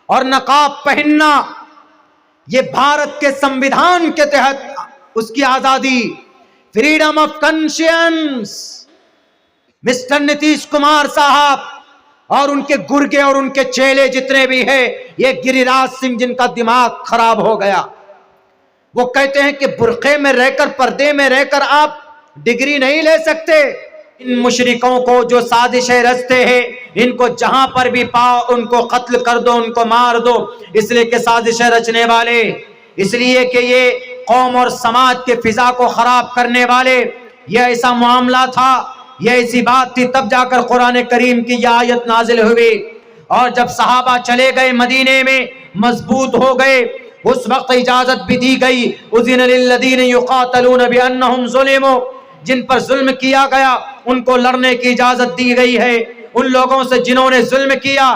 और नकाब पहनना, ये भारत के संविधान के तहत उसकी आजादी, freedom of conscience. Mister Nitish Kumar साहब और उनके गुर्गे और उनके चेले जितने भी हैं, ये गिरिराज सिंह जिनका दिमाग खराब हो गया, वो कहते हैं कि बुर्के में रहकर, पर्दे में रहकर आप डिग्री नहीं ले सकते। इन मुशरिकों को जो साजिशें रचते हैं, इनको जहां पर भी पाओ उनको कत्ल कर दो, उनको मार दो। इसलिए कि साजिशें रचने वाले, इसलिए कि ये कौम और समाज के फिजा को खराब करने वाले, यह ऐसा मामला था, यह ऐसी बात थी। तब जाकर कुरान करीम की यह आयत नाजिल हुई। और जब सहाबा चले गए मदीने में, मजबूत हो गए, उस वक्त इजाजत भी दी गई, उज़िन लिल्लज़ीना युक़ातलूना बिअन्नहुम ज़ुलिमू, जिन पर जुल्म किया गया उनको लड़ने की इजाजत दी गई है। उन लोगों से जिन्होंने जुल्म किया,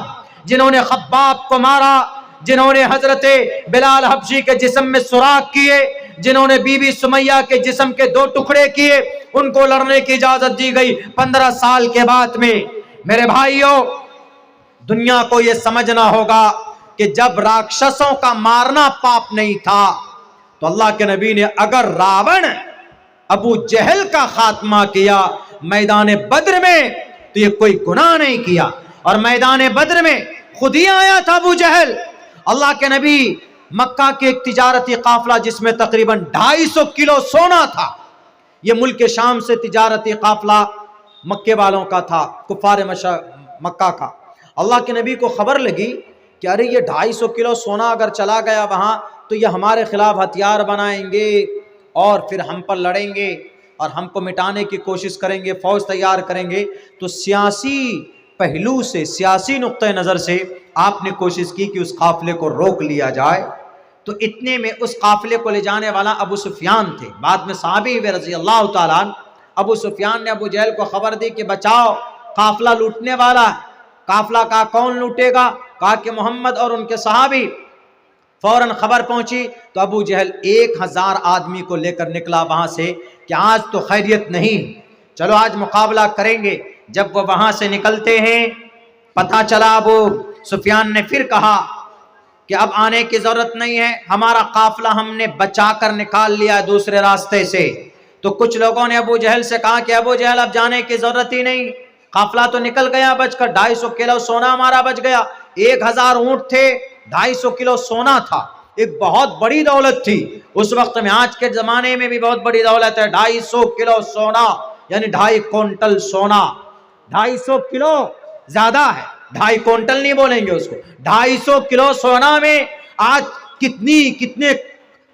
जिन्होंने खब्बाब को मारा, जिन्होंने हजरते बिलाल हबशी के जिस्म में सुराख किए, जिन्होंने बीबी सुमैया के जिस्म के 2 टुकड़े किए, उनको लड़ने की इजाजत दी गई 15 साल के बाद में। मेरे भाइयों, दुनिया को यह समझना होगा कि जब राक्षसों का मारना पाप नहीं था, तो अल्लाह के नबी ने अगर रावण अबू जहल का खात्मा किया मैदान बद्र में, तो ये कोई गुनाह नहीं किया। और मैदान बद्र में खुद ही आया था अबू जहल। अल्लाह के नबी मक्का के एक तिजारती काफला जिसमें तकरीबन 250 किलो सोना था, ये मुल्क शाम से तिजारती काफला मक्के वालों का था, कुफार मक्का का। अल्लाह के नबी को खबर लगी कि अरे ये 250 किलो सोना अगर चला गया वहां, तो ये हमारे खिलाफ हथियार बनाएंगे और फिर हम पर लड़ेंगे और हमको मिटाने की कोशिश करेंगे, फौज तैयार करेंगे। तो सियासी पहलू से, सियासी नुक्ते नज़र से आपने कोशिश की कि उस काफिले को रोक लिया जाए। तो इतने में उस काफिले को ले जाने वाला अबू सुफियान थे, बाद में सहाबी हुए रज़ी अल्लाह ताला अन्हु। अबू सुफियान ने अबू जहल को खबर दी कि बचाओ, काफिला लूटने वाला है। काफिला का कौन लूटेगा? कहा कि मोहम्मद और उनके सहाबी। फौरन खबर पहुंची तो अबू जहल 1000 आदमी को लेकर निकला वहां से कि आज तो खैरियत नहीं, चलो आज मुकाबला करेंगे। जब वो वहां से निकलते हैं, पता चला अबू सुफियान ने फिर कहा कि अब आने की जरूरत नहीं है, हमारा काफिला हमने बचाकर निकाल लिया दूसरे रास्ते से। तो कुछ लोगों ने अबू जहल से कहा कि अबू जहल अब जाने की जरूरत ही नहीं, काफिला तो निकल गया बचकर, 250 किलो सोना हमारा बच गया। 1000 ऊंट थे, 250 किलो सोना था, एक बहुत बड़ी दौलत थी उस वक्त में। आज के जमाने में भी बहुत बड़ी दौलत है। 250 किलो सोना यानी 2.5 क्विंटल सोना। 250 किलो ज्यादा है, 2.5 क्विंटल नहीं बोलेंगे उसको। 250 किलो सोना में आज कितने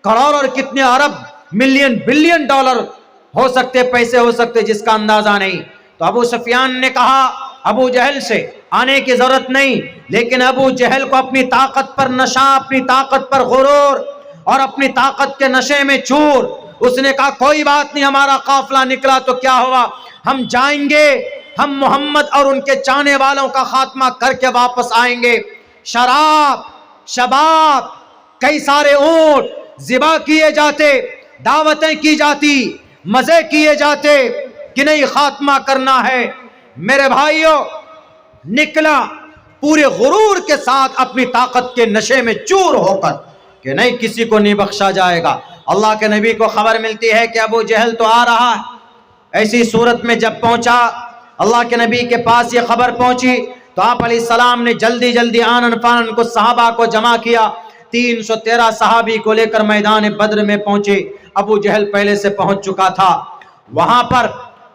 करोड़ और कितने अरब, मिलियन, बिलियन डॉलर हो सकते, पैसे हो सकते, जिसका अंदाजा नहीं। तो अबू सुफियान ने कहा अबू जहल से आने की जरूरत नहीं, लेकिन अबू जहल को अपनी ताकत पर नशा, अपनी ताकत पर गुरूर और अपनी ताकत के नशे में चूर। उसने कहा कोई बात नहीं, हमारा काफिला निकला तो क्या हुआ, हम जाएंगे, हम मोहम्मद और उनके चाहने वालों का खात्मा करके वापस आएंगे। शराब, शबाब, कई सारे ऊंट ज़िबा किए जाते, दावतें की जाती, मजे किए जाते कि नहीं खात्मा करना है। मेरे भाइयों, निकला पूरे गुरूर के साथ, अपनी ताकत के नशे में चूर होकर कि नहीं किसी को नहीं बख्शा जाएगा। अल्लाह के नबी को खबर मिलती है कि अबू जहल तो आ रहा है। ऐसी सूरत में जब पहुंचा, अल्लाह के नबी के पास ये खबर पहुंची तो आप अलैहिस्सलाम ने जल्दी जल्दी आनन फानन को सहाबा को जमा किया। 313 सहाबी को लेकर मैदान बद्र में पहुंचे। अबू जहल पहले से पहुंच चुका था। वहां पर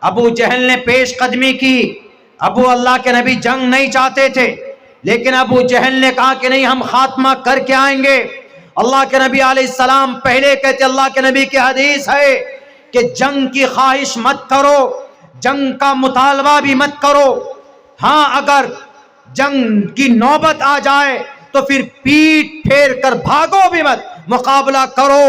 अबू जहल ने पेश कदमी की। अल्लाह के नबी जंग नहीं चाहते थे, लेकिन अबू जहल ने कहा कि नहीं, हम खात्मा करके आएंगे। अल्लाह के नबी अलैहिस्सलाम पहले कहते, अल्लाह के नबी की हदीस है कि जंग की ख्वाहिश मत करो, जंग का मुतालबा भी मत करो। हाँ, अगर जंग की नौबत आ जाए तो फिर पीठ फेर कर भागो भी मत, मुकाबला करो।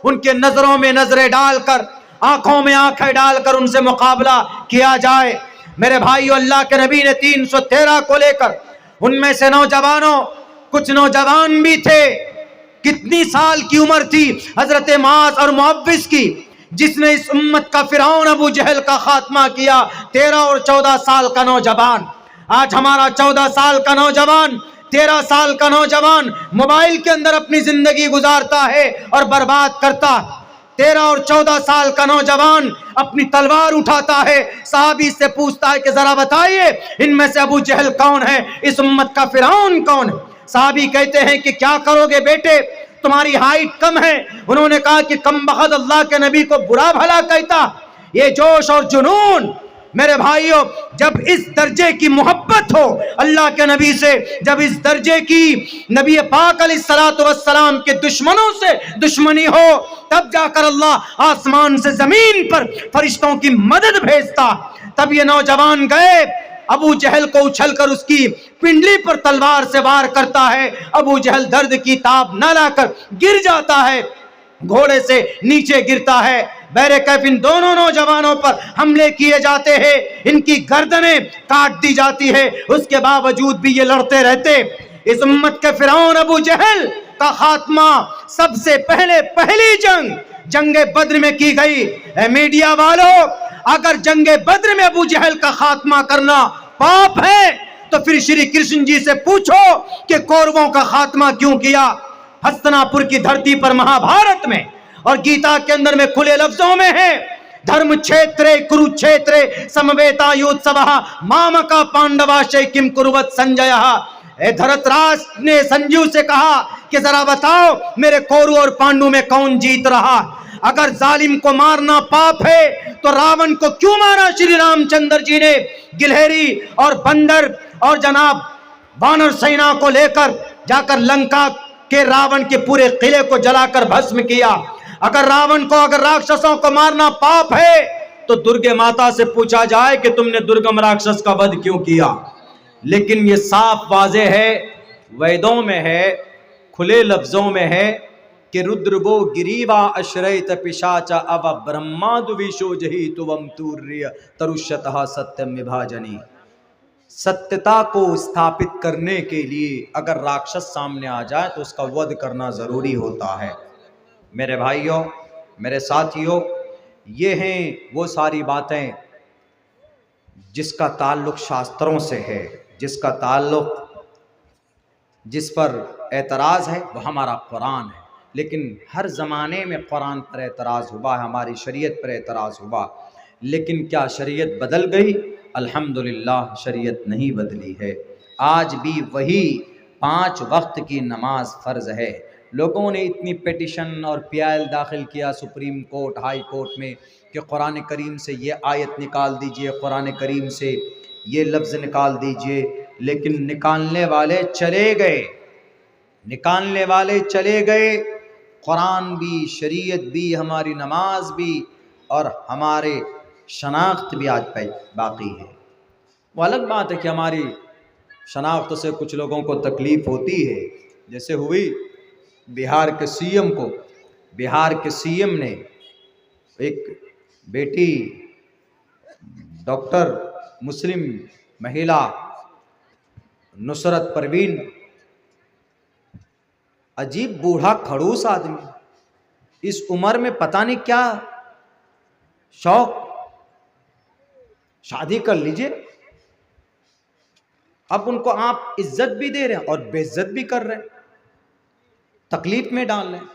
उनके नजरों में नजरें डालकर, आंखों में आंखें डालकर उनसे मुकाबला किया जाए। मेरे भाइयों, अल्लाह के नबी ने 313 को लेकर, उनमें से नौजवानों, कुछ नौजवान भी थे। कितनी साल की उम्र थी हजरत मास और मुअव्विस की, जिसने इस उम्मत का फिरौन अबू जहल का खात्मा किया। 13 और 14 साल का नौजवान। आज हमारा 14 साल का नौजवान 13 साल का नौजवान मोबाइल के अंदर अपनी जिंदगी गुजारता है और बर्बाद करता है। 13 और 14 साल का नौजवान अपनी तलवार उठाता है, साहबी से पूछता है कि जरा बताइए इनमें से अबू जहल कौन है, इस उम्मत का फिरौन कौन है। साहबी कहते हैं कि क्या करोगे बेटे, तुम्हारी हाइट कम है। उन्होंने कहा कि कम बखत अल्लाह के नबी को बुरा भला कहता। ये जोश और जुनून मेरे भाइयों, जब इस दर्जे की मोहब्बत हो अल्लाह के नबी से, जब इस दर्जे की नबी पाक अलैहिस्सलातु वस्सलाम के दुश्मनों से दुश्मनी हो, तब जाकर अल्लाह आसमान से जमीन पर फरिश्तों की मदद भेजता। तब ये नौजवान गए, अबू जहल को उछलकर उसकी पिंडली पर तलवार से वार करता है। अबू जहल दर्द की ताब न लाकर गिर जाता है, घोड़े से नीचे गिरता है। बैरे कैफ इन दोनों नौजवानों पर हमले किए जाते हैं, इनकी गर्दनें काट दी जाती है, उसके बावजूद भी ये लड़ते रहते। इस उम्मत के फिरौन अबू जहल का खात्मा सबसे पहली जंगे बद्र में की गई। मीडिया वालों, अगर जंगे बद्र में अबू जहल का खात्मा करना पाप है तो फिर श्री कृष्ण जी से पूछो कि कौरवों का खात्मा क्यों किया। हस्तिनापुर की धरती पर महाभारत में और गीता के अंदर में खुले लफ्जों में है, धर्म क्षेत्रे कुरुक्षेत्रे समवेतायुत्सवः मामका पांडवाशय किम कुर्वत संजयः। धृतराष्ट्र ने संजीव से कहा कि जरा बताओ मेरे कौरव और पांडु में कौन जीत रहा। अगर जालिम को मारना पाप है तो रावण को क्यों मारा श्री रामचंद्र जी ने। गिलहरी और बंदर और जनाब वानर सेना को लेकर जाकर लंका के रावण के पूरे किले को जलाकर भस्म किया। अगर राक्षसों को मारना पाप है तो दुर्गे माता से पूछा जाए कि तुमने दुर्गम राक्षस का वध क्यों किया। लेकिन ये साफ वाजे है, वेदों में है, खुले लफ्जों में है कि रुद्रवो गिरीवा अश्रयत पिशाचा अव ब्रह्मादु विशोजहि तुवम तूर्य तरुष्यतः सत्यम विभाजनी। सत्यता को स्थापित करने के लिए अगर राक्षस सामने आ जाए तो उसका वध करना जरूरी होता है। मेरे भाइयों, मेरे साथियों, ये हैं वो सारी बातें जिसका ताल्लुक शास्त्रों से है, जिसका ताल्लुक जिस पर एतराज़ है वो हमारा कुरान है। लेकिन हर ज़माने में कुरान पर एतराज़ हुआ है, हमारी शरीयत पर एतराज़ हुआ। लेकिन क्या शरीयत बदल गई? अल्हम्दुलिल्लाह शरीयत नहीं बदली है। आज भी वही 5 वक्त की नमाज फ़र्ज़ है। लोगों ने इतनी पिटिशन और पीआईएल दाखिल किया सुप्रीम कोर्ट, हाई कोर्ट में कि कुरान करीम से ये आयत निकाल दीजिए, कुरान करीम से ये लफ्ज़ निकाल दीजिए। लेकिन निकालने वाले चले गए, निकालने वाले चले गए। कुरान भी, शरीयत भी, हमारी नमाज भी और हमारे शनाख्त भी आज बाकी है। वो अलग बात है कि हमारी शनाख्त से कुछ लोगों को तकलीफ़ होती है। जैसे हुई बिहार के सीएम को, बिहार के सीएम ने एक बेटी डॉक्टर मुस्लिम महिला नुसरत परवीन, अजीब बूढ़ा खड़ूस आदमी, इस उम्र में पता नहीं क्या शौक, शादी कर लीजिए। अब उनको आप इज्जत भी दे रहे हैं और बेइज्जत भी कर रहे हैं, तकलीफ में डाल रहे हैं।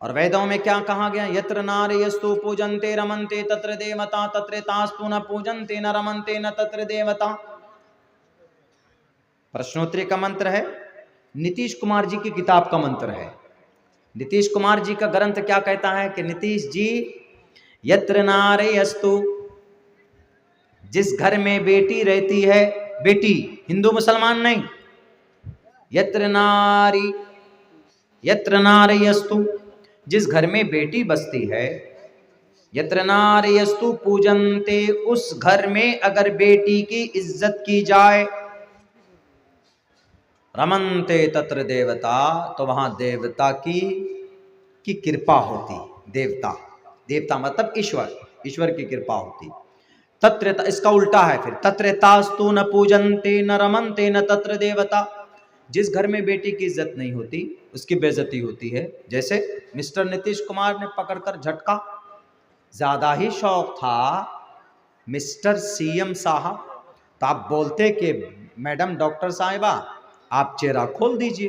और वेदों में क्या कहा गया? यत्र नारयस्तु पूजन्ते रमन्ते तत्र देवता तत्र तास्तु न पूजन्ते न रमन्ते न तत्र देवता। प्रश्नोत्तरी का मंत्र है, नीतीश कुमार जी की किताब का मंत्र है। नीतीश कुमार जी का ग्रंथ क्या कहता है कि नीतीश जी, यत्र नारयस्तु, जिस घर में बेटी रहती है, बेटी हिंदू मुसलमान नहीं, यत्र नारयस्तु, जिस घर में बेटी बसती है, यत्र नारयस्तु पूजन्ते, उस घर में अगर बेटी की इज्जत की जाए, रमन्ते तत्र देवता, तो वहां देवता की कृपा होती। देवता मतलब ईश्वर की कृपा होती। तत्र, इसका उल्टा है फिर, तत्र तास्तु न पूजन्ते न रमन्ते न तत्र देवता। जिस घर में बेटी की इज्जत नहीं होती उसकी बेइज्जती होती है। जैसे मिस्टर नीतीश कुमार ने पकड़कर झटका, ज्यादा ही शौक था मिस्टर सीएम साहब, तो आप बोलते कि मैडम डॉक्टर साहिबा आप चेहरा खोल दीजिए,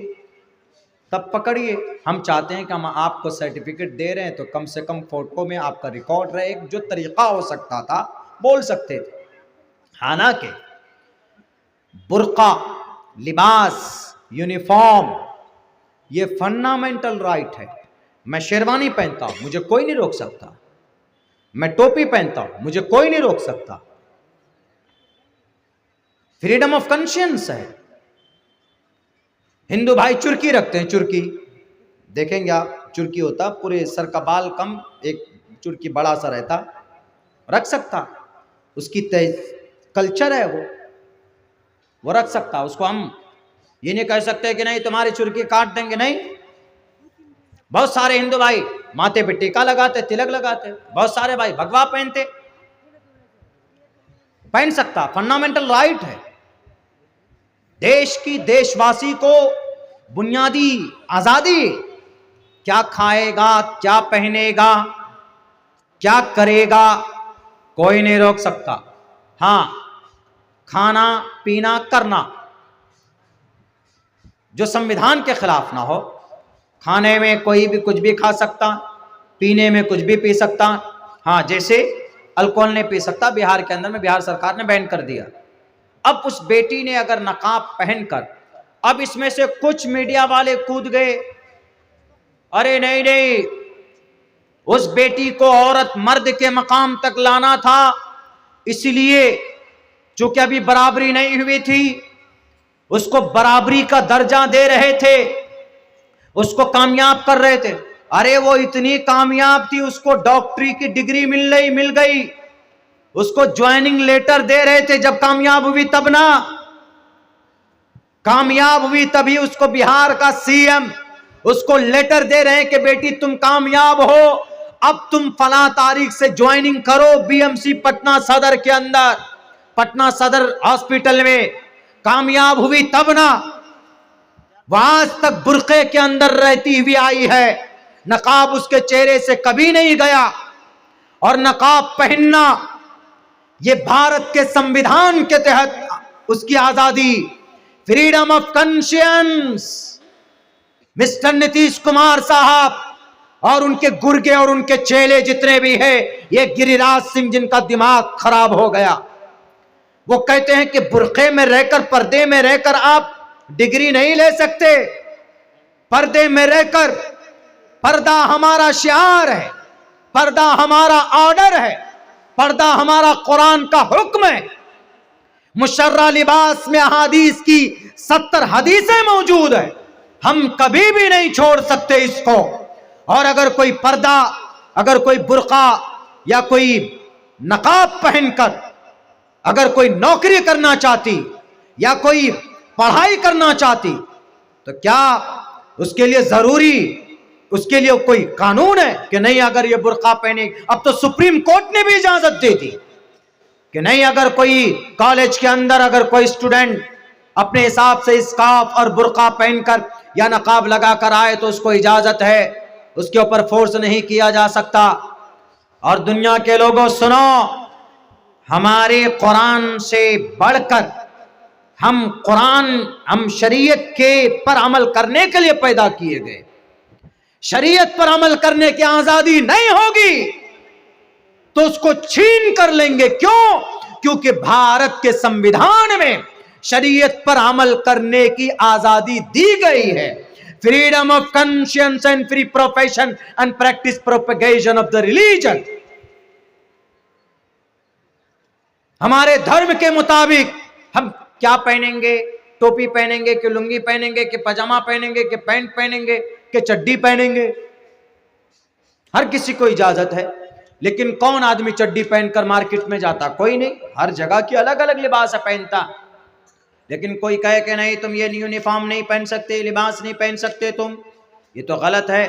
तब पकड़िए। हम चाहते हैं कि हम आपको सर्टिफिकेट दे रहे हैं तो कम से कम फोटो में आपका रिकॉर्ड रहे। जो तरीका हो सकता था बोल सकते थे। हालांकि बुर्का, लिबास, यूनिफॉर्म ये फंडामेंटल राइट है। मैं शेरवानी पहनता हूं, मुझे कोई नहीं रोक सकता। मैं टोपी पहनता हूं, मुझे कोई नहीं रोक सकता। फ्रीडम ऑफ कॉन्शियंस है। हिंदू भाई चुर्की रखते हैं, चुर्की देखेंगे आप, चुर्की होता पूरे सर का बाल कम, एक चुर्की बड़ा सा रहता, रख सकता, उसकी कल्चर है वो रख सकता। उसको हम ये नहीं कह सकते कि नहीं तुम्हारी चुर्की काट देंगे, नहीं। बहुत सारे हिंदू भाई माथे पे टीका लगाते, तिलक लगाते, बहुत सारे भाई भगवा पहनते, पहन सकता, फंडामेंटल राइट है। देश की, देशवासी को बुनियादी आजादी, क्या खाएगा, क्या पहनेगा, क्या करेगा, कोई नहीं रोक सकता। हां, खाना पीना करना जो संविधान के खिलाफ ना हो। खाने में कोई भी कुछ भी खा सकता, पीने में कुछ भी पी सकता। हाँ, जैसे अल्कोहल नहीं पी सकता, बिहार के अंदर में बिहार सरकार ने बैन कर दिया। अब उस बेटी ने अगर नकाब पहनकर, अब इसमें से कुछ मीडिया वाले कूद गए, अरे नहीं नहीं, उस बेटी को औरत मर्द के मकाम तक लाना था, इसलिए चूंकि अभी बराबरी नहीं हुई थी, उसको बराबरी का दर्जा दे रहे थे, उसको कामयाब कर रहे थे। अरे वो इतनी कामयाब थी, उसको डॉक्टरी की डिग्री मिल गई, उसको ज्वाइनिंग लेटर दे रहे थे। जब कामयाब हुई तब ना, कामयाब हुई तभी उसको बिहार का सीएम उसको लेटर दे रहे हैं कि बेटी तुम कामयाब हो, अब तुम फला तारीख से ज्वाइनिंग करो बीएमसी पटना सदर के अंदर, पटना सदर हॉस्पिटल में। कामयाब हुई तब ना, वह आज तक बुर्के के अंदर रहती हुई आई है, नकाब उसके चेहरे से कभी नहीं गया। और नकाब पहनना ये भारत के संविधान के तहत उसकी आजादी, freedom of conscience. Mister Nitish Kumar साहब और उनके गुर्गे और उनके चेले जितने भी हैं, ये गिरिराज सिंह जिनका दिमाग खराब हो गया, वो कहते हैं कि बुर्के में रहकर, पर्दे में रहकर आप डिग्री नहीं ले सकते। पर्दे में रहकर, पर्दा हमारा शिआर है, पर्दा हमारा ऑर्डर है, पर्दा हमारा कुरान का हुक्म है। मुशर्रा लिबास में अहादीस की 70 हदीसें मौजूद है, हम कभी भी नहीं छोड़ सकते इसको। और अगर कोई पर्दा, अगर कोई बुर्का या कोई नकाब पहनकर अगर कोई नौकरी करना चाहती या कोई पढ़ाई करना चाहती, तो क्या उसके लिए जरूरी, उसके लिए कोई कानून है कि नहीं अगर ये बुर्का पहने? अब तो सुप्रीम कोर्ट ने भी इजाजत दे दी कि नहीं, अगर कोई कॉलेज के अंदर अगर कोई स्टूडेंट अपने हिसाब से स्कार्फ और बुर्का पहनकर या नकाब लगाकर आए तो उसको इजाजत है, उसके ऊपर फोर्स नहीं किया जा सकता। और दुनिया के लोगों सुनो, हमारे कुरान से बढ़कर हम शरीयत के पर अमल करने के लिए पैदा किए गए। शरीयत पर अमल करने की आजादी नहीं होगी तो उसको छीन कर लेंगे। क्यों? क्योंकि भारत के संविधान में शरीयत पर अमल करने की आजादी दी गई है। Freedom of conscience and free profession and practice propagation of the religion. हमारे धर्म के मुताबिक हम क्या पहनेंगे, टोपी पहनेंगे कि लुंगी पहनेंगे कि पजामा पहनेंगे कि पैंट पहनेंगे कि चड्डी पहनेंगे, हर किसी को इजाजत है। लेकिन कौन आदमी चड्डी पहनकर मार्केट में जाता? कोई नहीं। हर जगह की अलग अलग लिबास पहनता। लेकिन कोई कहे कि नहीं तुम ये यूनिफॉर्म नहीं पहन सकते, लिबास नहीं पहन सकते तुम, ये तो गलत है।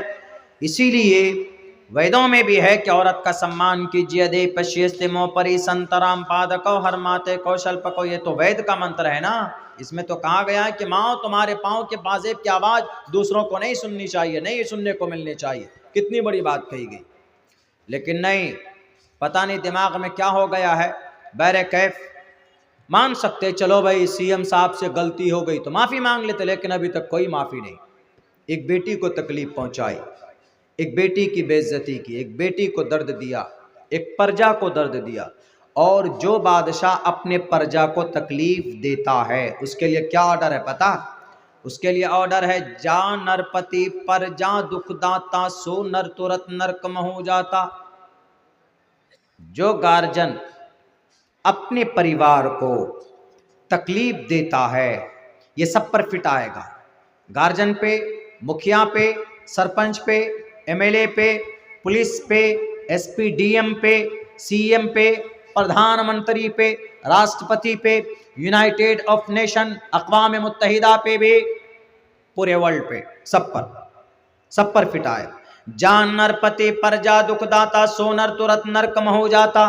इसीलिए वेदों में भी है कि औरत का सम्मान कीजिए, दे पश्यस्ते मोपरी संतराम पादको हर माते कौशल पको। ये तो वेद का मंत्र है ना। इसमें तो कहा गया है कि माँ तुम्हारे पाँव के बाजेब की आवाज दूसरों को नहीं सुननी चाहिए, नहीं सुनने को मिलनी चाहिए। कितनी बड़ी बात कही गई। लेकिन नहीं, पता नहीं दिमाग में क्या हो गया है, बहरे कैफ मान सकते चलो भाई सीएम साहब से गलती हो गई तो माफी मांग लेते, लेकिन अभी तक कोई माफी नहीं। एक बेटी को तकलीफ पहुंचाई, एक बेटी की बेइज्जती की, एक बेटी को दर्द दिया, एक प्रजा को दर्द दिया। और जो बादशाह अपने प्रजा को तकलीफ देता है उसके लिए क्या ऑर्डर है पता? उसके लिए ऑर्डर है जा नरपति प्रजा दुख दाता सो नर तुरत नरक में हो जाता। जो गार्जियन अपने परिवार को तकलीफ देता है ये सब पर फिट आएगा। गार्जियन पे, मुखिया पे, सरपंच पे, एमएलए पे, पुलिस पे, एसपी डीएम पे, सीएम पे, प्रधानमंत्री पे, राष्ट्रपति पे, यूनाइटेड ऑफ नेशन अक़वाम मुत्तहिदा पे भी, पूरे वर्ल्ड पे, सब पर फिट आए। जान नरपति प्रजा दुखदाता सो नर तुरत नरक में हो जाता।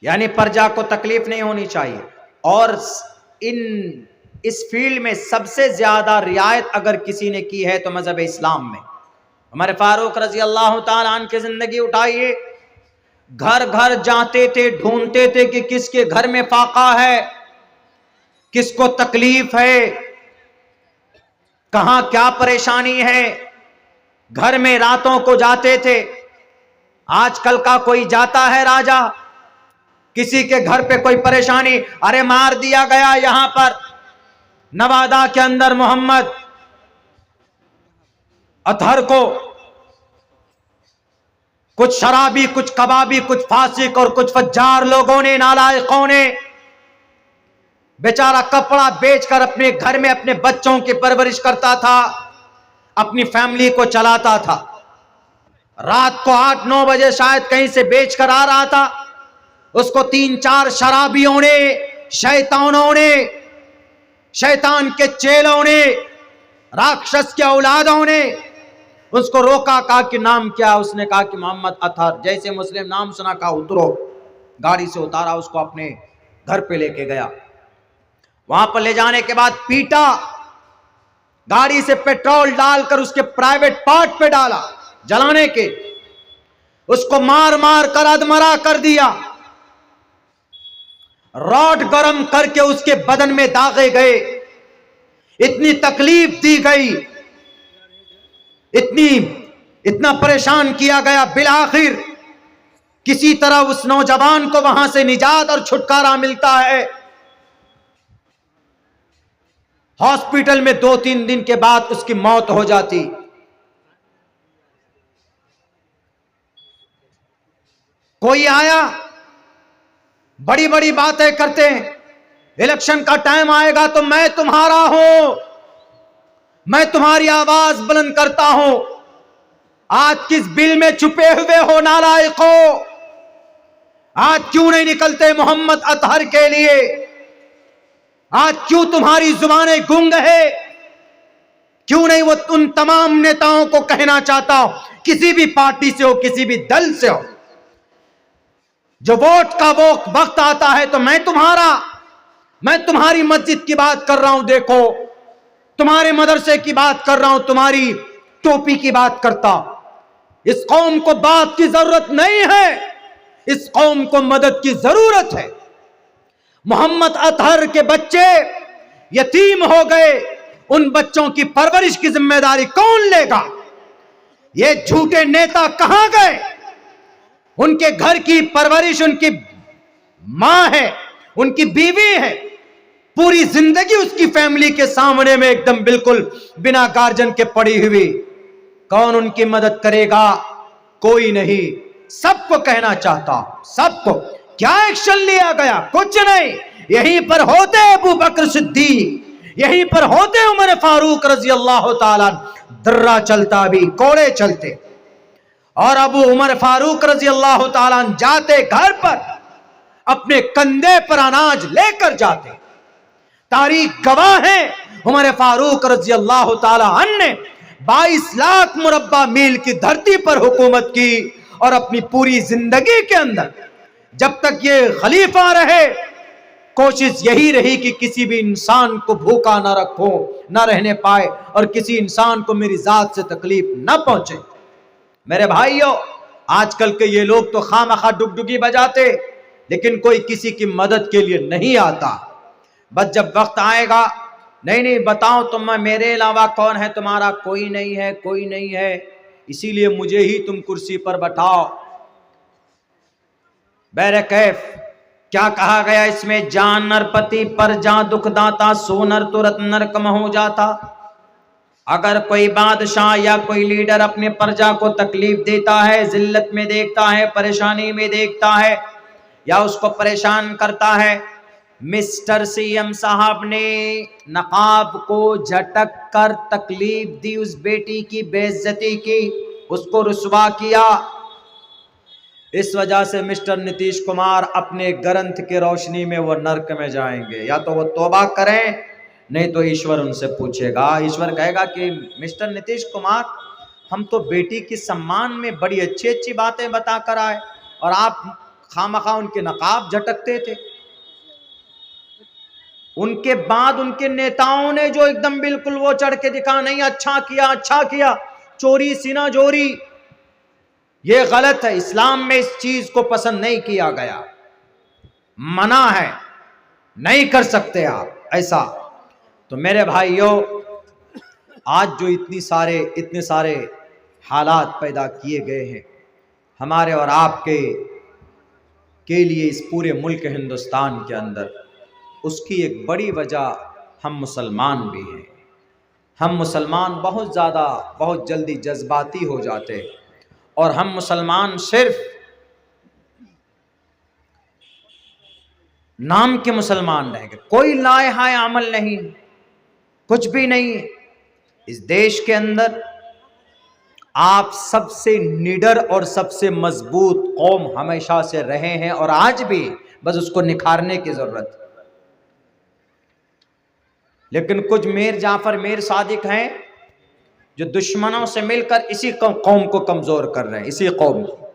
यानी प्रजा को तकलीफ नहीं होनी चाहिए। और इस फील्ड में सबसे ज्यादा रियायत अगर किसी ने की है तो मजहब इस्लाम में। हमारे फारूक रजी अल्लाह ताला अन्हु की जिंदगी उठाइए, घर घर जाते थे, ढूंढते थे कि किसके घर में फाका है, किसको तकलीफ है, कहां क्या परेशानी है। घर में रातों को जाते थे। आजकल का कोई जाता है राजा, किसी के घर पे कोई परेशानी, अरे मार दिया गया यहां पर नवादा के अंदर मोहम्मद अतहर को, कुछ शराबी, कुछ कबाबी, कुछ फासिक और कुछ फज्जार लोगों ने, नालायकों ने, बेचारा कपड़ा बेचकर अपने घर में अपने बच्चों की परवरिश करता था, अपनी फैमिली को चलाता था। रात को 8-9 बजे शायद कहीं से बेचकर आ रहा था, उसको 3-4 शराबियों ने, शैतानों ने, शैतान के चेलों ने, राक्षस के औलादों ने उसको रोका। कहा कि नाम क्या? उसने कहा कि मोहम्मद अतहर। जैसे मुस्लिम नाम सुना, कहा उतरो। गाड़ी से उतारा, उसको अपने घर पे लेके गया। वहां पर ले जाने के बाद पीटा, गाड़ी से पेट्रोल डालकर उसके प्राइवेट पार्ट पे डाला जलाने के, उसको मार मार कर अधमरा कर दिया। रॉड गरम करके उसके बदन में दागे गए, इतनी तकलीफ दी गई, इतना परेशान किया गया। बिलाखिर किसी तरह उस नौजवान को वहां से निजात और छुटकारा मिलता है। हॉस्पिटल में 2-3 दिन के बाद उसकी मौत हो जाती। कोई आया, बड़ी बड़ी बातें करते हैं, इलेक्शन का टाइम आएगा तो मैं तुम्हारा हूं, मैं तुम्हारी आवाज बुलंद करता हूं। आज किस बिल में छुपे हुए हो नालायकों? आज क्यों नहीं निकलते मोहम्मद अतहर के लिए? आज क्यों तुम्हारी जुबानें गुंग है? क्यों नहीं वो उन तमाम नेताओं को कहना चाहता हो, किसी भी पार्टी से हो, किसी भी दल से हो, जो वोट का वो वक्त आता है तो मैं तुम्हारी मस्जिद की बात कर रहा हूं, देखो तुम्हारे मदरसे की बात कर रहा हूं, तुम्हारी टोपी की बात करता। इस कौम को बात की जरूरत नहीं है, इस कौम को मदद की जरूरत है। मोहम्मद अतहर के बच्चे यतीम हो गए, उन बच्चों की परवरिश की जिम्मेदारी कौन लेगा? ये झूठे नेता कहां गए? उनके घर की परवरिश उनकी मां है, उनकी बीवी है, पूरी जिंदगी उसकी फैमिली के सामने में एकदम बिल्कुल बिना गार्जियन के पड़ी हुई। कौन उनकी मदद करेगा? कोई नहीं। सबको कहना चाहता, सबको। क्या एक्शन लिया गया? कुछ नहीं। यहीं पर होते अबू बकर सिद्दीक, यहीं पर होते उमर फारूक रजी अल्लाह ताला, दर्रा चलता भी, कोड़े चलते। और अबू उमर फारूक रजी अल्लाह ताला जाते घर पर, अपने कंधे पर अनाज लेकर जाते। तारीख गवाह है, उमर फारूक रजी अल्लाह ताला अन्हु ने 22 लाख मुरब्बा मील की धरती पर हुकूमत की और अपनी पूरी जिंदगी के अंदर जब तक ये खलीफा रहे, कोशिश यही रही कि किसी भी इंसान को भूखा ना रखो, ना रहने पाए, और किसी इंसान को मेरी जात से तकलीफ ना पहुंचे। मेरे भाइयों, आजकल के ये लोग तो खामखा डुगडुगी बजाते, लेकिन कोई किसी की मदद के लिए नहीं आता। बस जब वक्त आएगा, नहीं नहीं बताओ तुम, मेरे अलावा कौन है तुम्हारा, कोई नहीं है, कोई नहीं है, इसीलिए मुझे ही तुम कुर्सी पर बैठाओ। बैरकैफ क्या कहा गया इसमें, जान नरपति पर जा दुखदाता, सो नर तुरंत नरकम हो जाता। अगर कोई बादशाह या कोई लीडर अपने प्रजा को तकलीफ देता है, जिल्लत में देखता है, परेशानी में देखता है, या उसको परेशान करता है, मिस्टर सीएम साहब ने नकाब को झटक कर तकलीफ दी, उस बेटी की बेइज्जती की, उसको रुसवा किया। इस वजह से मिस्टर नीतीश कुमार अपने ग्रंथ के रोशनी में वो नरक में जाएंगे। या तो वो तौबा करें, नहीं तो ईश्वर उनसे पूछेगा। ईश्वर कहेगा कि मिस्टर नीतीश कुमार, हम तो बेटी की सम्मान में बड़ी अच्छी अच्छी बातें बता कर आए और आप खामखा उनके नकाब झटकते थे। उनके बाद उनके नेताओं ने जो एकदम बिल्कुल वो चढ़ के दिखा, नहीं अच्छा किया, अच्छा किया, चोरी सीना जोरी, ये गलत है। इस्लाम में इस चीज को पसंद नहीं किया गया, मना है, नहीं कर सकते आप ऐसा। तो मेरे भाइयों, आज जो इतने सारे हालात पैदा किए गए हैं हमारे और आपके के लिए इस पूरे मुल्क हिंदुस्तान के अंदर, उसकी एक बड़ी वजह हम मुसलमान भी हैं। हम मुसलमान बहुत जल्दी जज्बाती हो जाते हैं, और हम मुसलमान सिर्फ नाम के मुसलमान रह गए, कोई लाए अमल नहीं, कुछ भी नहीं। इस देश के अंदर आप सबसे निडर और सबसे मजबूत कौम हमेशा से रहे हैं, और आज भी, बस उसको निखारने की जरूरत है। लेकिन कुछ मीर जाफर, मीर सादिक हैं जो दुश्मनों से मिलकर इसी कौम को कमजोर कर रहे हैं, इसी कौम को।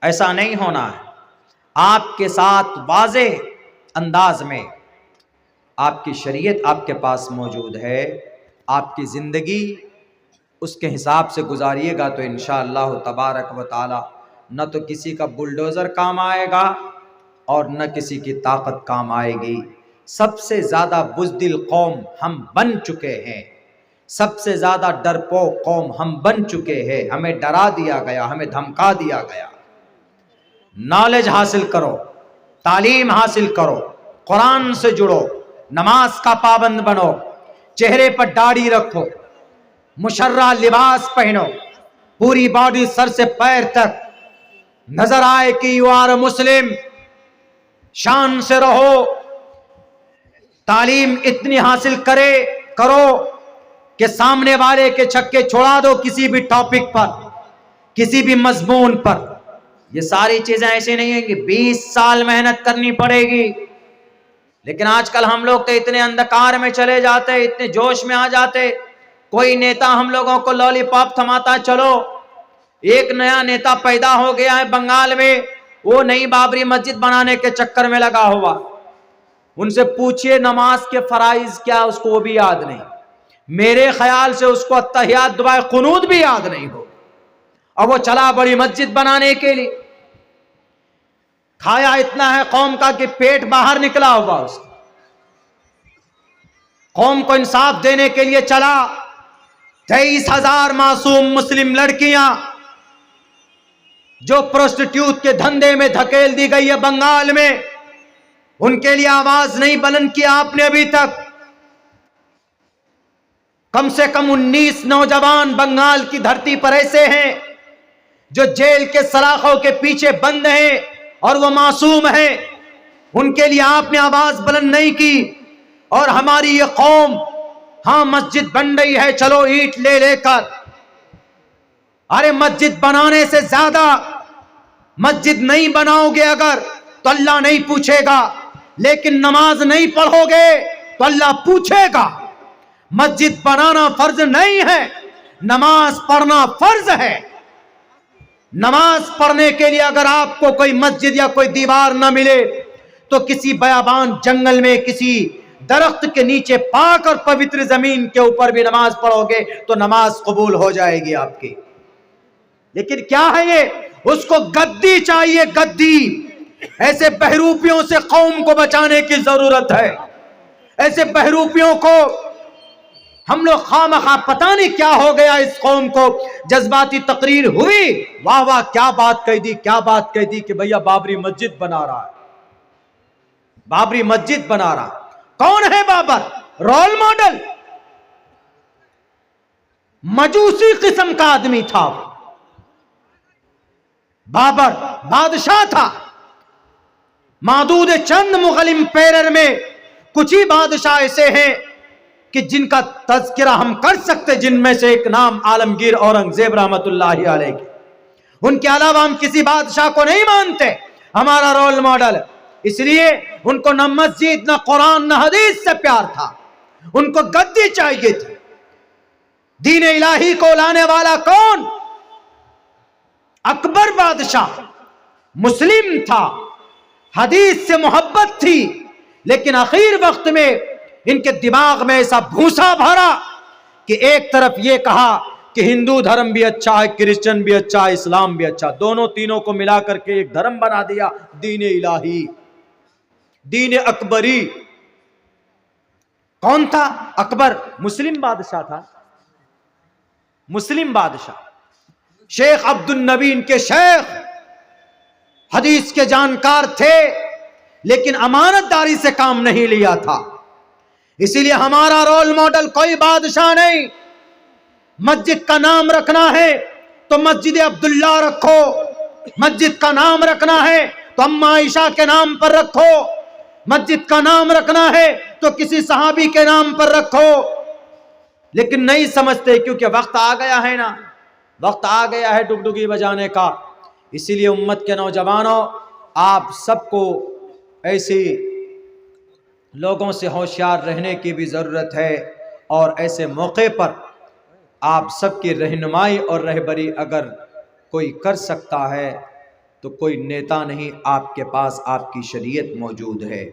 ऐसा नहीं होना है। आपके साथ वाज़े अंदाज में आपकी शरीयत आपके पास मौजूद है, आपकी ज़िंदगी उसके हिसाब से गुजारिएगा तो इंशाअल्लाह तबारक व तआला न तो किसी का बुलडोज़र काम आएगा और न किसी की ताकत काम आएगी। सबसे ज़्यादा बुज़दिल कौम हम बन चुके हैं, सबसे ज़्यादा डरपोक कौम हम बन चुके हैं। हमें डरा दिया गया, हमें धमका दिया गया। नॉलेज हासिल करो, तालीम हासिल करो, कुरान से जुड़ो, नमाज का पाबंद बनो, चेहरे पर दाढ़ी रखो, मुशर्रा लिबास पहनो, पूरी बॉडी सर से पैर तक नजर आए कि यू आर मुस्लिम, शान से रहो। तालीम इतनी हासिल करो कि सामने वाले के छक्के छोड़ा दो किसी भी टॉपिक पर, किसी भी मजमून पर। ये सारी चीजें ऐसे नहीं है कि 20 साल मेहनत करनी पड़ेगी। लेकिन आजकल हम लोग तो इतने अंधकार में चले जाते, इतने जोश में आ जाते। कोई नेता हम लोगों को लॉलीपॉप थमाता, चलो एक नया नेता पैदा हो गया है बंगाल में, वो नई बाबरी मस्जिद बनाने के चक्कर में लगा हुआ। उनसे पूछिए नमाज के फराइज क्या, उसको वो भी याद नहीं। मेरे ख्याल से उसको अत्तहियात दुआए कुनूत भी याद नहीं हो, और वो चला बड़ी मस्जिद बनाने के लिए। खाया इतना है कौम का कि पेट बाहर निकला हुआ उसका। कौम को इंसाफ देने के लिए चला। 23,000 मासूम मुस्लिम लड़कियां जो प्रोस्टिट्यूट के धंधे में धकेल दी गई है बंगाल में, उनके लिए आवाज नहीं बुलंद किया आपने अभी तक। कम से कम 19 नौजवान बंगाल की धरती पर ऐसे हैं जो जेल के सलाखों के पीछे बंद हैं और वो मासूम हैं। उनके लिए आपने आवाज बुलंद नहीं की। और हमारी ये कौम, हाँ मस्जिद बन रही है, चलो ईंट ले लेकर। अरे मस्जिद बनाने से ज्यादा, मस्जिद नहीं बनाओगे अगर तो अल्लाह नहीं पूछेगा, लेकिन नमाज नहीं पढ़ोगे तो अल्लाह पूछेगा। मस्जिद बनाना फर्ज नहीं है, नमाज पढ़ना फर्ज है। नमाज पढ़ने के लिए अगर आपको कोई मस्जिद या कोई दीवार न मिले तो किसी बयाबान जंगल में, किसी दरख्त के नीचे, पाक और पवित्र जमीन के ऊपर भी नमाज पढ़ोगे तो नमाज कबूल हो जाएगी आपकी। लेकिन क्या है ये, उसको गद्दी चाहिए, गद्दी। ऐसे बहरूपियों से कौम को बचाने की जरूरत है। ऐसे बहरूपियों को हम लोग खामखा, पता नहीं क्या हो गया इस कौम को, जज्बाती तकरीर हुई, वाह वाह क्या बात कह दी, क्या बात कह दी कि भैया बाबरी मस्जिद बना रहा है, बाबरी मस्जिद बना रहा। कौन है बाबर? रोल मॉडल, मजूसी किस्म का आदमी था बाबर, बादशाह था। मादूद चंद मुगल एम्पायर में कुछ ही बादशाह ऐसे हैं कि जिनका तज़किरा हम कर सकते, जिनमें से एक नाम आलमगीर औरंगजेब रहमतुल्लाहि अलैह। उनके अलावा हम किसी बादशाह को नहीं मानते हमारा रोल मॉडल। इसलिए उनको न मस्जिद, न कुरान, न हदीस से प्यार था, उनको गद्दी चाहिए थी। दीन इलाही को लाने वाला कौन? अकबर बादशाह, मुस्लिम था, हदीस से मोहब्बत थी, लेकिन आखिर वक्त में इनके दिमाग में ऐसा भूसा भरा कि एक तरफ ये कहा कि हिंदू धर्म भी अच्छा है, क्रिश्चियन भी अच्छा है, इस्लाम भी अच्छा, दोनों तीनों को मिला करके एक धर्म बना दिया, दीन इलाही, दीन अकबरी। कौन था अकबर? मुस्लिम बादशाह था, मुस्लिम बादशाह। शेख अब्दुल नबी इनके शेख, हदीस के जानकार थे, लेकिन अमानतदारी से काम नहीं लिया था। इसीलिए हमारा रोल मॉडल कोई बादशाह नहीं। मस्जिद का नाम रखना है तो मस्जिद अब्दुल्ला रखो, मस्जिद का नाम रखना है तो अम्मा आयशा के नाम पर रखो, मस्जिद का नाम रखना है तो किसी सहाबी के नाम पर रखो। लेकिन नहीं समझते, क्योंकि वक्त आ गया है ना, वक्त आ गया है डुगडुगी बजाने का। इसीलिए उम्मत के नौजवानों, आप सबको ऐसे लोगों से होशियार रहने की भी ज़रूरत है, और ऐसे मौके पर आप सबकी रहनुमाई और रहबरी अगर कोई कर सकता है तो कोई नेता नहीं, आपके पास आपकी शरीयत मौजूद है,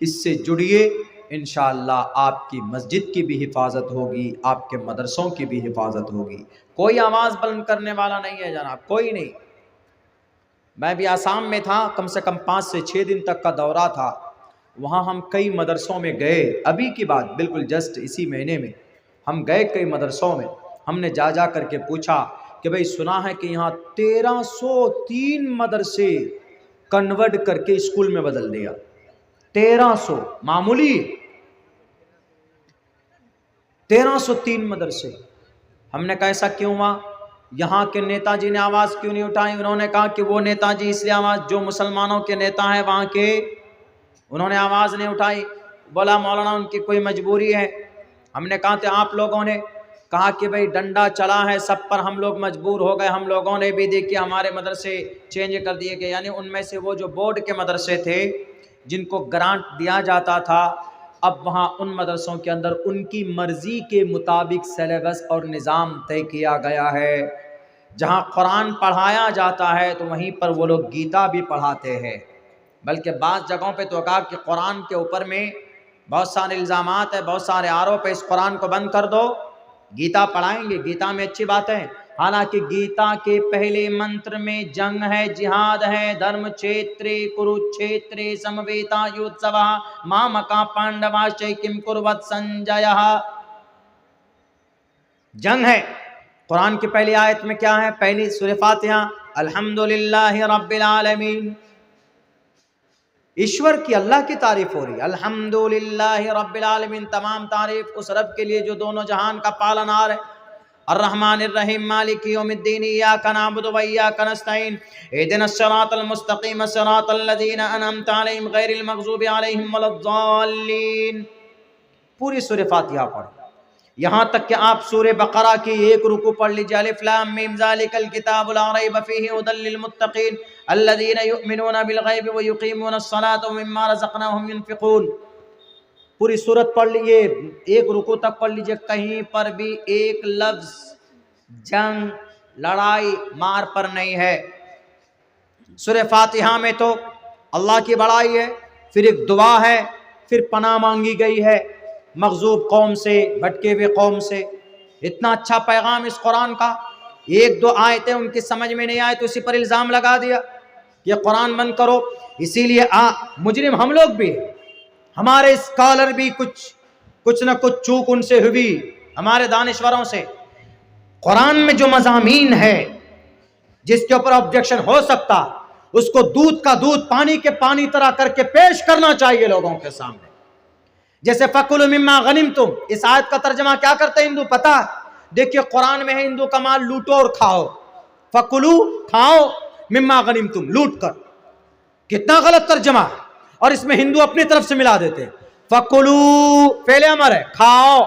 इससे जुड़िए। इंशाअल्लाह आपकी मस्जिद की भी हिफाजत होगी, आपके मदरसों की भी हिफाजत होगी। कोई आवाज़ बुलंद करने वाला नहीं है जनाब, कोई नहीं। मैं भी आसाम में था, कम से कम 5 से 6 दिन तक का दौरा था। वहाँ हम कई मदरसों में गए, अभी की बात, बिल्कुल जस्ट इसी महीने में हम गए कई मदरसों में। हमने जा करके पूछा कि भाई सुना है कि यहाँ 1303 मदरसे कन्वर्ट करके स्कूल में बदल दिया। 1300 मामूली, 1303 मदरसे। हमने कहा ऐसा क्यों हुआ? यहाँ के नेताजी ने आवाज़ क्यों नहीं उठाई? उन्होंने कहा कि वो नेताजी इसलिए आवाज़, जो मुसलमानों के नेता हैं वहाँ के, उन्होंने आवाज़ नहीं उठाई। बोला मौलाना उनकी कोई मजबूरी है। हमने कहा तो आप लोगों ने कहा कि भाई डंडा चला है सब पर, हम लोग मजबूर हो गए, हम लोगों ने भी देखिए हमारे मदरसे चेंज कर दिए गए। यानी उनमें से वो जो बोर्ड के मदरसे थे जिनको ग्रांट दिया जाता था, अब वहाँ उन मदरसों के अंदर उनकी मर्ज़ी के मुताबिक सिलेबस और निज़ाम तय किया गया है। जहाँ कुरान पढ़ाया जाता है तो वहीं पर वो लोग गीता भी पढ़ाते हैं। बल्कि बाज़ जगहों पे तो कहा कि कुरान के ऊपर में बहुत सारे इल्ज़ामात है, बहुत सारे आरोप है, इस कुरान को बंद कर दो, गीता पढ़ाएंगे। गीता में अच्छी बात है, हालांकि गीता के पहले मंत्र में जंग है, जिहाद है, धर्म क्षेत्रे कुरुक्षेत्रे समवेता युत्सवः मामका पांडवाश्च किम कुर्वत संजयः। जंग है। कुरान की पहली आयत में क्या है? पहली सूरह फातिहा, अल्हम्दुलिल्लाहि रब्बिल आलमीन। ईश्वर की, अल्लाह की तारीफ हो रही है। अल्हम्दुलिल्लाहि रब्बिल आलमीन, तमाम तारीफ उस रब के लिए जो दोनों जहान का पालनहार है। अर्रहमानिर रहीम मालिक यौमिद्दीन इय्याका नअबुदु व इय्याका नस्तईन इहदिनस सिरातल मुस्तकीम सिरातल लज़ीना अनअमता अलैहिम गैरिल मग़ज़ूबि अलैहिम वलद्दाल्लीन। पूरी सूरह फातिहा पढ़, यहाँ तक कि आप सूरह बकरा की एक रुकू पढ़ लीजिए, अलिफ लाम मीम ज़ालिकल किताबु ला रैब फ़ीहि हुदल लिल मुत्तक़ीन अल्लज़ीना युमिनूना बिल गैबि व युक़ीमूनस सलाता व मिम्मा रज़क़नाहुम युनफ़िक़ून। पूरी सूरत पढ़ लीजिए, एक रुकू तक पढ़ लीजिए, कहीं पर भी एक लफ्ज़ जंग, लड़ाई, मार पर नहीं है। सूरह फातिहा में तो अल्लाह की बड़ाई है, फिर एक दुआ है, फिर पनाह मांगी गई है मग़ज़ूब कौम से, भटके हुए कौम से। इतना अच्छा पैगाम इस कुरान का। एक दो आयतें उनकी समझ में नहीं आए तो इसी पर इल्ज़ाम लगा दिया कि कुरान बंद करो। इसीलिए मुजरिम हम लोग भी, हमारे स्कॉलर भी कुछ न कुछ चूक उनसे हुई, हमारे दानिश्वरों से। कुरान में जो मज़ामीन है जिसके ऊपर ऑब्जेक्शन हो सकता, उसको दूध का दूध पानी के पानी तरह करके पेश करना चाहिए लोगों के सामने। जैसे फकुलू मिम्मा गनिमतुम, इस आयत का तर्जमा क्या करते हैं हिंदू पता? देखिए कुरान में है हिंदू का माल लूटो और खाओ, फकुलू खाओ, मिम्मा गनिमतुम लूट कर। कितना गलत तर्जमा, और इसमें हिंदू अपनी तरफ से मिला देते हैं। फकुलू फेले अमर है, खाओ,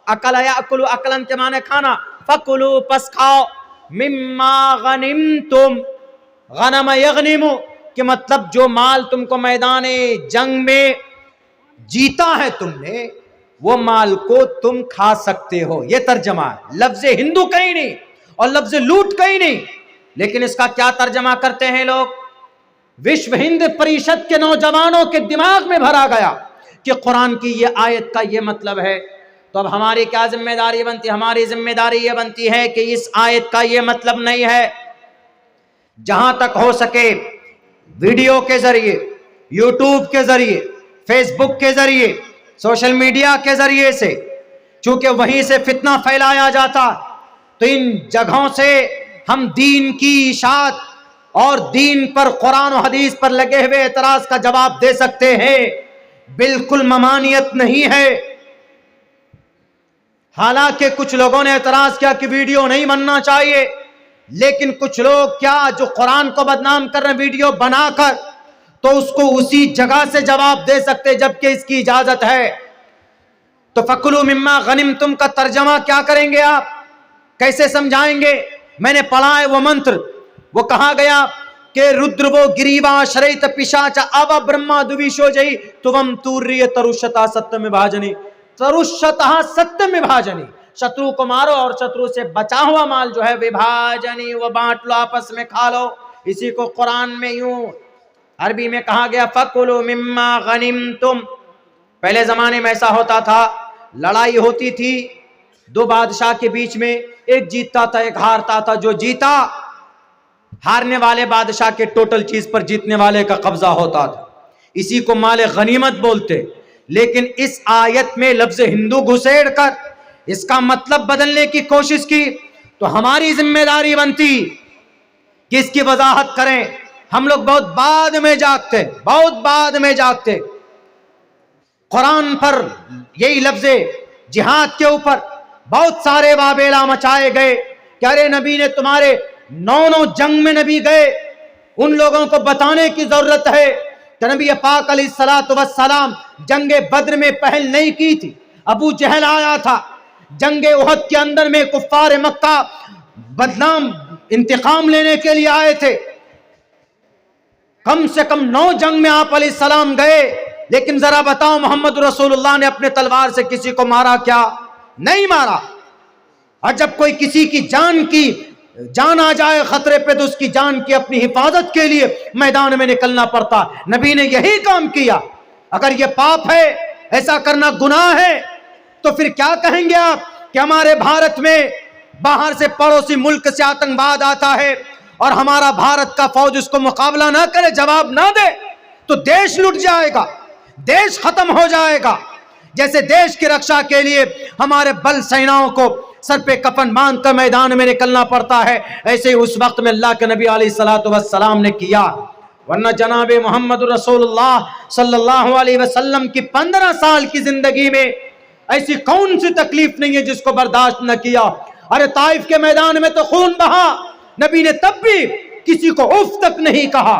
अकल याकुलु अकलन के माने खाना, फकुलू पस खाओ, मिम्मा गनिमतुम, गनम यगनिमु कि मतलब जो माल तुमको मैदान जंग में जीता है तुमने, वो माल को तुम खा सकते हो। ये तर्जमा है, लफ्ज हिंदू कहीं नहीं और लफ्ज लूट कहीं नहीं। लेकिन इसका क्या तर्जमा करते हैं लोग? विश्व हिंद परिषद के नौजवानों के दिमाग में भरा गया कि कुरान की ये आयत का ये मतलब है। तो अब हमारी क्या जिम्मेदारी बनती है? हमारी जिम्मेदारी ये बनती है कि इस आयत का ये मतलब नहीं है। जहां तक हो सके वीडियो के जरिए, यूट्यूब के जरिए, फेसबुक के जरिए, सोशल मीडिया के जरिए से, चूंकि वहीं से फितना फैलाया जाता, तो इन जगहों से हम दीन की इशाअत और दीन पर, कुरान और हदीस पर लगे हुए एतराज का जवाब दे सकते हैं। बिल्कुल ममानियत नहीं है। हालांकि कुछ लोगों ने एतराज किया कि वीडियो नहीं बनना चाहिए, लेकिन कुछ लोग क्या जो कुरान को बदनाम कर रहे वीडियो बनाकर, तो उसको उसी जगह से जवाब दे सकते जबकि इसकी इजाजत है। तो फकुलू मिम्मा गनिमतुम का तर्जमा क्या करेंगे आप? कैसे समझाएंगे? मैंने पढ़ा है वो मंत्र, वो कहा गया कि रुद्र वो गिरीवा शरैत पिशाच अव ब्रह्मा दुविशो जई तुवम तूर्य तरुषता सत्यम विभाजनी, तरुषता सत्यम विभाजनी, शत्रु को मारो और शत्रु से बचा हुआ माल जो है विभाजनी, वो बांट लो, आपस में खा लो। इसी को कुरान में यूं अरबी में कहा गया फकुलू मिम्मा गनिमतुम। पहले जमाने में ऐसा होता था, लड़ाई होती थी दो बादशाह के बीच में, एक जीतता था एक हारता था। जो जीता, हारने वाले बादशाह के टोटल चीज पर जीतने वाले का कब्जा होता था। इसी को माले गनीमत बोलते। लेकिन इस आयत में लफ्ज हिंदू घुसेड़ कर इसका मतलब बदलने की कोशिश की, तो हमारी जिम्मेदारी बनती कि इसकी वजाहत करें। हम लोग बहुत बाद में जागते, बहुत बाद में जागते। कुरान पर यही लफ्ज जिहाद के ऊपर बहुत सारे वाबेला मचाए गए कि अरे नबी ने तुम्हारे 9 जंग में नबी गए, उन लोगों को बताने की जरूरत है कि नबी पाक अलैहिस्सलातु वस्सलाम जंगे बद्र में पहल नहीं की थी। अबू जहल आया था, जंगे उहद के अंदर में कुफ्फार मक्का बदनाम इंतकाम लेने के लिए आए थे। कम से कम 9 जंग में आप अलैहिस्सलाम गए, लेकिन जरा बताओ मोहम्मद रसूलुल्लाह ने अपने तलवार से किसी को मारा क्या? नहीं मारा। और जब कोई किसी की जान आ जाए खतरे पे, तो उसकी जान की अपनी हिफाजत के लिए मैदान में निकलना पड़ता। नबी ने यही काम किया। अगर ये पाप है, ऐसा करना गुनाह है, तो फिर क्या कहेंगे आप कि हमारे भारत में बाहर से पड़ोसी मुल्क से आतंकवाद आता है और हमारा भारत का फौज उसको मुकाबला ना करे, जवाब ना दे, तो देश लुट जाएगा, देश खत्म हो जाएगा। जैसे देश की रक्षा के लिए हमारे बल सेनाओं को सर पे कफन बांधकर मैदान में निकलना पड़ता है, ऐसे ही उस वक्त में अल्लाह के नबी अलैहिस्सलातु वस्सलाम ने किया। वरना जनाबे मोहम्मद रसूलुल्लाह सल्लल्लाहु अलैहि वसल्लम की 15 साल की जिंदगी में ऐसी कौन सी तकलीफ नहीं है जिसको बर्दाश्त न किया। अरे ताइफ के मैदान में तो खून बहा, नबी ने तब भी किसी को उफ तक नहीं कहा।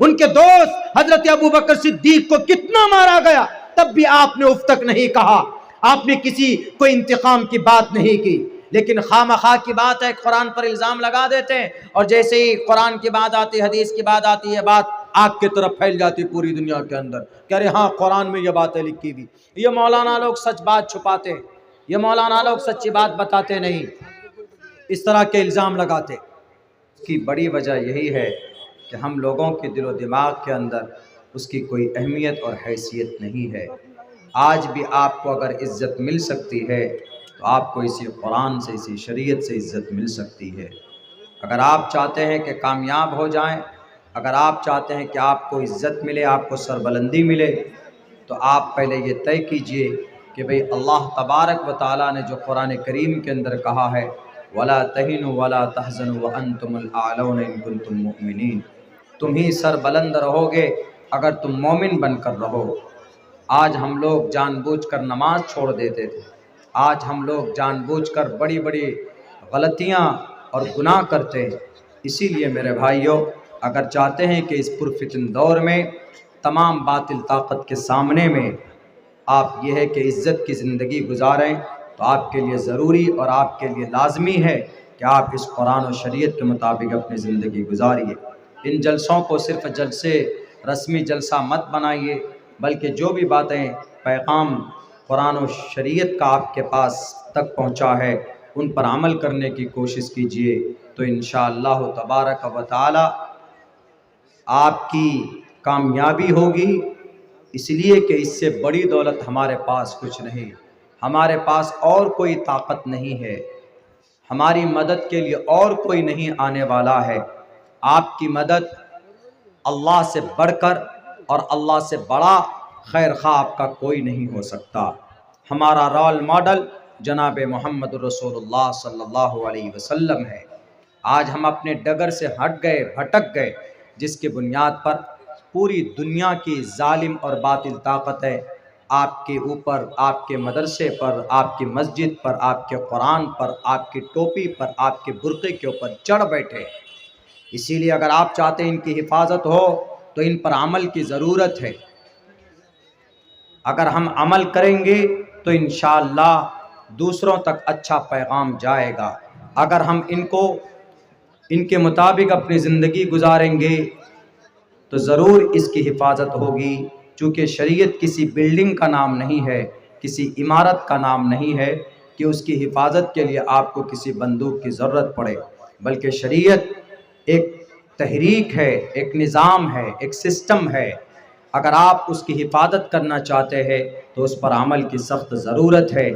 उनके दोस्त हजरत अबू बकर सिद्दीक को कितना मारा गया, तब भी आपने उफ तक नहीं कहा। आपने किसी को इंतकाम की बात नहीं की। लेकिन खामखा की बात है, कुरान पर इल्जाम लगा देते हैं, और जैसे ही कुरान की बात आती, हदीस की बात आती है, बात आग की तरफ फैल जाती पूरी दुनिया के अंदर। कह रहे हाँ कुरान में ये बातें लिखी हुई। ये मौलाना लोग सच बात छुपाते हैं, ये मौलाना लोग सच्ची बात बताते नहीं, इस तरह के इल्ज़ाम लगाते। इसकी बड़ी वजह यही है कि हम लोगों के दिलो दिमाग के अंदर उसकी कोई अहमियत और हैसियत नहीं है। आज भी आपको अगर इज़्ज़त मिल सकती है तो आपको इसी कुरान से, इसी शरीयत से इज़्ज़त मिल सकती है। अगर आप चाहते हैं कि कामयाब हो जाएं अगर आप चाहते हैं कि आपको इज़्ज़त मिले, आपको सरबलंदी मिले, तो आप पहले ये तय कीजिए कि भाई अल्लाह तबारक व ताला ने जो कुरान करीम के अंदर कहा है, वला तहिनु वला तहज़नु व अंतुमुल आलौना इन कुंतुम मुमिनीन, तुम ही सरबलंद रहोगे अगर तुम मोमिन बनकर रहो। आज हम लोग जानबूझकर नमाज छोड़ देते थे, आज हम लोग जानबूझकर बड़ी बड़ी गलतियां और गुनाह करते हैं। इसीलिए मेरे भाइयों, अगर चाहते हैं कि इस पुरफितन दौर में तमाम बातिल ताकत के सामने में आप ये है कि इज़्ज़त की ज़िंदगी गुजारें, तो आपके लिए ज़रूरी और आपके लिए लाजमी है कि आप इस कुरान और शरीयत के मुताबिक अपनी ज़िंदगी गुजारिए। इन जलसों को सिर्फ जलसे, रस्मी जलसा मत बनाइए, बल्कि जो भी बातें पैगाम कुरान और शरीयत का आपके पास तक पहुंचा है उन पर अमल करने की कोशिश कीजिए, तो इंशाअल्लाह तबारक व तआला आपकी कामयाबी होगी। इसलिए कि इससे बड़ी दौलत हमारे पास कुछ नहीं, हमारे पास और कोई ताकत नहीं है, हमारी मदद के लिए और कोई नहीं आने वाला है। आपकी मदद अल्लाह से बढ़कर और अल्लाह से बड़ा खैर खा आपका कोई नहीं हो सकता। हमारा रोल मॉडल जनाब मोहम्मद रसूलुल्लाह सल्लल्लाहु अलैहि वसल्लम है। आज हम अपने डगर से हट गए, भटक गए, जिसके बुनियाद पर पूरी दुनिया की जालिम और बातिल ताकतें आपके ऊपर, आपके मदरसे पर, आपकी मस्जिद पर, आपके कुरान पर, आपकी टोपी पर, आपके बुर्क़े के ऊपर चढ़ बैठे। इसीलिए अगर आप चाहते हैं इनकी हिफाजत हो तो इन पर अमल की ज़रूरत है। अगर हम अमल करेंगे तो इंशाअल्लाह दूसरों तक अच्छा पैगाम जाएगा। अगर हम इनके मुताबिक अपनी ज़िंदगी गुजारेंगे तो ज़रूर इसकी हिफाजत होगी। चूँकि शरीयत किसी बिल्डिंग का नाम नहीं है, किसी इमारत का नाम नहीं है कि उसकी हिफाजत के लिए आपको किसी बंदूक की ज़रूरत पड़े, बल्कि शरीयत एक तहरीक है, एक निज़ाम है, एक सिस्टम है। अगर आप उसकी हिफाजत करना चाहते हैं तो उस पर अमल की सख्त ज़रूरत है।